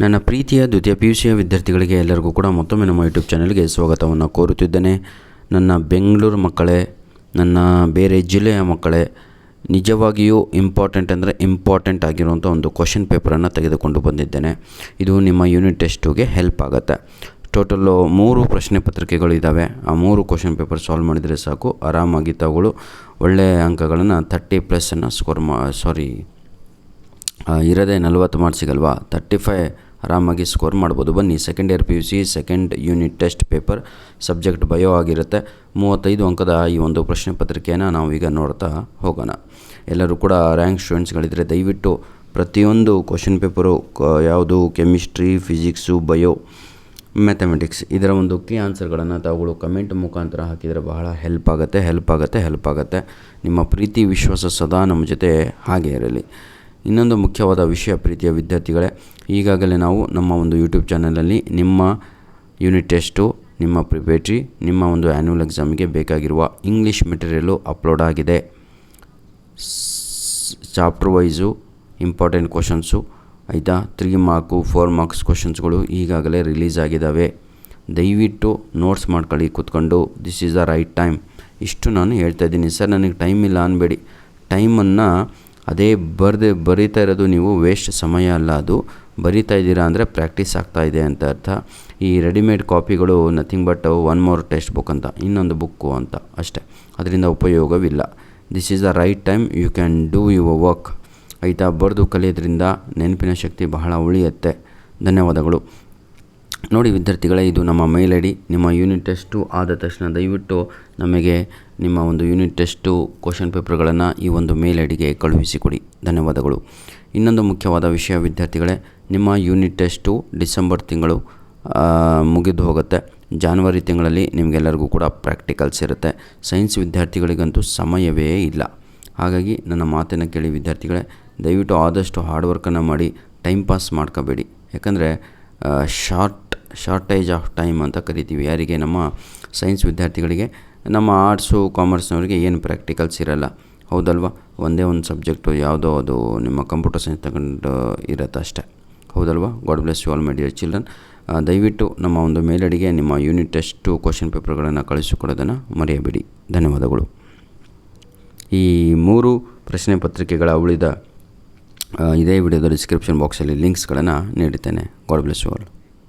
ನನ್ನ ಪ್ರೀತಿಯ ದ್ವಿತೀಯ PUCಯ ವಿದ್ಯಾರ್ಥಿಗಳಿಗೆ ಎಲ್ಲರಿಗೂ ಕೂಡ ಮತ್ತೊಮ್ಮೆ ನಮ್ಮ ಯೂಟ್ಯೂಬ್ ಚಾನಲ್ಗೆ ಸ್ವಾಗತವನ್ನು ಕೋರುತ್ತಿದ್ದೇನೆ. ನನ್ನ ಬೆಂಗಳೂರು ಮಕ್ಕಳೇ, ನನ್ನ ಬೇರೆ ಜಿಲ್ಲೆಯ ಮಕ್ಕಳೇ, ನಿಜವಾಗಿಯೂ ಇಂಪಾರ್ಟೆಂಟ್ ಆಗಿರುವಂಥ ಒಂದು ಕ್ವಶನ್ ಪೇಪರನ್ನು ತೆಗೆದುಕೊಂಡು ಬಂದಿದ್ದೇನೆ. ಇದು ನಿಮ್ಮ ಯೂನಿಟ್ ಟೆಸ್ಟ್ಗೆ ಹೆಲ್ಪ್ ಆಗುತ್ತೆ. ಟೋಟಲ್ಲು 3 ಪ್ರಶ್ನೆ ಪತ್ರಿಕೆಗಳಿದ್ದಾವೆ. ಆ 3 ಕ್ವಶನ್ ಪೇಪರ್ ಸಾಲ್ವ್ ಮಾಡಿದರೆ ಸಾಕು, ಆರಾಮಾಗಿ ತಾವುಗಳು ಒಳ್ಳೆಯ ಅಂಕಗಳನ್ನು 30+ ಇರೋದೇ 40 ಮಾರ್ಕ್ಸಿಗಲ್ವಾ, 35 ಆರಾಮಾಗಿ ಸ್ಕೋರ್ ಮಾಡ್ಬೋದು. ಬನ್ನಿ, second year PUC second unit test paper subject bio ಆಗಿರುತ್ತೆ. 35 ಅಂಕದ ಈ ಒಂದು ಪ್ರಶ್ನೆ ಪತ್ರಿಕೆಯನ್ನು ನಾವು ಈಗ ನೋಡ್ತಾ ಹೋಗೋಣ. ಎಲ್ಲರೂ ಕೂಡ ರ್ಯಾಂಕ್ ಸ್ಟೂಡೆಂಟ್ಸ್ಗಳಿದ್ದರೆ ದಯವಿಟ್ಟು ಪ್ರತಿಯೊಂದು ಕ್ವಶನ್ ಪೇಪರು ಯಾವುದು ಕೆಮಿಸ್ಟ್ರಿ, ಫಿಸಿಕ್ಸು, ಬಯೋ, ಮ್ಯಾಥಮೆಟಿಕ್ಸ್ ಇದರ ಒಂದು ಕೀ ಆನ್ಸರ್ಗಳನ್ನು ತಾವುಗಳು ಕಮೆಂಟ್ ಮುಖಾಂತರ ಹಾಕಿದರೆ ಬಹಳ ಹೆಲ್ಪ್ ಆಗುತ್ತೆ. ನಿಮ್ಮ ಪ್ರೀತಿ ವಿಶ್ವಾಸ ಸದಾ ನಮ್ಮ ಜೊತೆ ಹಾಗೆ ಇರಲಿ. ಇನ್ನೊಂದು ಮುಖ್ಯವಾದ ವಿಷಯ ಪ್ರೀತಿಯ ವಿದ್ಯಾರ್ಥಿಗಳೇ, ಈಗಾಗಲೇ ನಾವು ನಮ್ಮ ಒಂದು ಯೂಟ್ಯೂಬ್ ಚಾನಲಲ್ಲಿ ನಿಮ್ಮ ಯೂನಿಟ್ ಟೆಸ್ಟು, ನಿಮ್ಮ ಪ್ರಿಪೇಟ್ರಿ, ನಿಮ್ಮ ಒಂದು ಆ್ಯನ್ಯುವಲ್ ಎಕ್ಸಾಮಿಗೆ ಬೇಕಾಗಿರುವ ಇಂಗ್ಲೀಷ್ ಮೆಟೀರಿಯಲು ಅಪ್ಲೋಡ್ ಆಗಿದೆ. ಚಾಪ್ಟರ್ ವೈಸು ಇಂಪಾರ್ಟೆಂಟ್ ಕ್ವಶನ್ಸು ಆಯಿತಾ, 3 ಮಾರ್ಕು 4 ಮಾರ್ಕ್ಸ್ ಕ್ವಶನ್ಸ್ಗಳು ಈಗಾಗಲೇ ರಿಲೀಸ್ ಆಗಿದ್ದಾವೆ. ದಯವಿಟ್ಟು ನೋಟ್ಸ್ ಮಾಡ್ಕೊಳ್ಳಿ ಕೂತ್ಕೊಂಡು. This is the right time. ಇಷ್ಟು ನಾನು ಹೇಳ್ತಾ ಇದ್ದೀನಿ. ಸರ್ ನನಗೆ ಟೈಮ್ ಇಲ್ಲ ಅನ್ನಬೇಡಿ. ಟೈಮನ್ನು ಅದೇ ಬರೀತಾ ಇರೋದು ನೀವು ವೇಸ್ಟ್ ಸಮಯ ಅಲ್ಲ, ಅದು ಬರೀತಾ ಇದ್ದೀರಾ ಅಂದರೆ ಪ್ರಾಕ್ಟೀಸ್ ಆಗ್ತಾಯಿದೆ ಅಂತ ಅರ್ಥ. ಈ ರೆಡಿಮೇಡ್ ಕಾಪಿಗಳು nothing but 1 more text book ಅಂತ, ಇನ್ನೊಂದು ಬುಕ್ಕು ಅಂತ ಅಷ್ಟೇ, ಅದರಿಂದ ಉಪಯೋಗವಿಲ್ಲ. This is the right time. You can do your work ಆಯಿತಾ. ಬರೆದು ಕಲಿಯೋದ್ರಿಂದ ನೆನಪಿನ ಶಕ್ತಿ ಬಹಳ ಉಳಿಯುತ್ತೆ. ಧನ್ಯವಾದಗಳು. ನೋಡಿ ವಿದ್ಯಾರ್ಥಿಗಳೇ, ಇದು ನಮ್ಮ ಮೇಲ್ ID. ನಿಮ್ಮ ಯೂನಿಟ್ ಟೆಸ್ಟು ಆದ ತಕ್ಷಣ ದಯವಿಟ್ಟು ನಮಗೆ ನಿಮ್ಮ ಒಂದು ಯೂನಿಟ್ ಟೆಸ್ಟು ಕ್ವಶನ್ ಪೇಪರ್ಗಳನ್ನು ಈ ಒಂದು ಮೇಲ್ IDಗೆ ಕಳುಹಿಸಿಕೊಡಿ. ಧನ್ಯವಾದಗಳು. ಇನ್ನೊಂದು ಮುಖ್ಯವಾದ ವಿಷಯ ವಿದ್ಯಾರ್ಥಿಗಳೇ, ನಿಮ್ಮ ಯೂನಿಟ್ ಟೆಸ್ಟು ಡಿಸೆಂಬರ್ ತಿಂಗಳು ಮುಗಿದು ಹೋಗುತ್ತೆ. ಜಾನ್ವರಿ ತಿಂಗಳಲ್ಲಿ ನಿಮಗೆಲ್ಲರಿಗೂ ಕೂಡ ಪ್ರಾಕ್ಟಿಕಲ್ಸ್ ಇರುತ್ತೆ. ಸೈನ್ಸ್ ವಿದ್ಯಾರ್ಥಿಗಳಿಗಂತೂ ಸಮಯವೇ ಇಲ್ಲ. ಹಾಗಾಗಿ ನನ್ನ ಮಾತನ್ನು ಕೇಳಿ ವಿದ್ಯಾರ್ಥಿಗಳೇ, ದಯವಿಟ್ಟು ಆದಷ್ಟು ಹಾರ್ಡ್ ವರ್ಕನ್ನು ಮಾಡಿ, ಟೈಮ್ ಪಾಸ್ ಮಾಡ್ಕೋಬೇಡಿ. ಯಾಕಂದರೆ ಶಾರ್ಟೇಜ್ ಆಫ್ ಟೈಮ್ ಅಂತ ಕರಿತೀವಿ ಯಾರಿಗೆ, ನಮ್ಮ ಸೈನ್ಸ್ ವಿದ್ಯಾರ್ಥಿಗಳಿಗೆ. ನಮ್ಮ ಆರ್ಟ್ಸು ಕಾಮರ್ಸ್ನವರಿಗೆ ಏನು ಪ್ರಾಕ್ಟಿಕಲ್ಸ್ ಇರಲ್ಲ, ಹೌದಲ್ವಾ. ಒಂದೇ ಒಂದು ಸಬ್ಜೆಕ್ಟು ಯಾವುದೋ ಅದು ನಿಮ್ಮ ಕಂಪ್ಯೂಟರ್ ಸೈನ್ಸ್ ತಗೊಂಡು ಇರುತ್ತೆ ಅಷ್ಟೇ, ಹೌದಲ್ವಾ. God bless you all my dear children. ದಯವಿಟ್ಟು ನಮ್ಮ ಒಂದು ಮೇಲ್ IDಗೆ ನಿಮ್ಮ ಯೂನಿಟ್ ಟೆಸ್ಟು ಕ್ವಶನ್ ಪೇಪರ್ಗಳನ್ನು ಕಳಿಸಿಕೊಡೋದನ್ನು ಮರೆಯಬೇಡಿ. ಧನ್ಯವಾದಗಳು. ಈ 3 ಪ್ರಶ್ನೆ ಪತ್ರಿಕೆಗಳ ಉಳಿದ ಇದೇ ವಿಡಿಯೋದ ಡಿಸ್ಕ್ರಿಪ್ಷನ್ ಬಾಕ್ಸಲ್ಲಿ ಲಿಂಕ್ಸ್ಗಳನ್ನು ನೀಡುತ್ತೇನೆ. God bless you all.